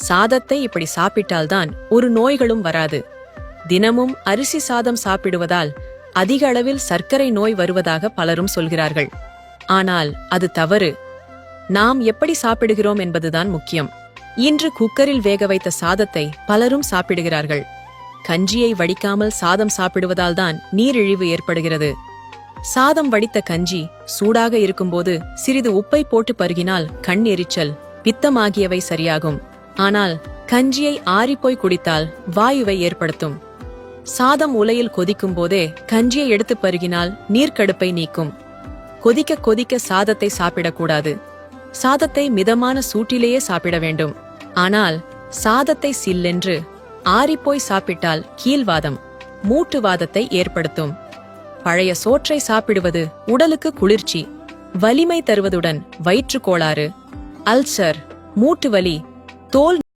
சாதத்தை இப்படி சாப்பிட்டால்தான் ஒரு நோய்களும் வராது. தினமும் அரிசி சாதம் சாப்பிடுவதால் அதிக அளவில் சர்க்கரை நோய் வருவதாக பலரும் சொல்கிறார்கள். ஆனால் அது தவறு. நாம் எப்படி சாப்பிடுகிறோம் என்பதுதான் முக்கியம். இன்று குக்கரில் வேக வைத்த சாதத்தை பலரும் சாப்பிடுகிறார்கள். கஞ்சியை வடிக்காமல் சாதம் சாப்பிடுவதால்தான் நீரிழிவு ஏற்படுகிறது. சாதம் வடித்த கஞ்சி சூடாக இருக்கும்போது சிறிது உப்பை போட்டு பருகினால் கண் எரிச்சல், பித்தம் ஆகியவை சரியாகும். ஆனால் கஞ்சியை ஆறிப்போய் குடித்தால் வாயுவை ஏற்படுத்தும். சாதம் உலையில் கொதிக்கும் போதே கஞ்சியை எடுத்து பருகினால் நீர்க்கடுப்பை நீக்கும். கொதிக்க கொதிக்க சாதத்தை சாப்பிடக்கூடாது. சாதத்தை மிதமான சூட்டிலேயே சாப்பிட வேண்டும். ஆனால் சாதத்தை சில்லென்று ஆறிப்போய் சாப்பிட்டால் கீழ்வாதம், மூட்டுவாதத்தை ஏற்படுத்தும். பழைய சோற்றை சாப்பிடுவது உடலுக்கு குளிர்ச்சி, வலிமை தருவதுடன் வயிற்றுக் கோளாறு, அல்சர், மூட்டு வலி, தோல்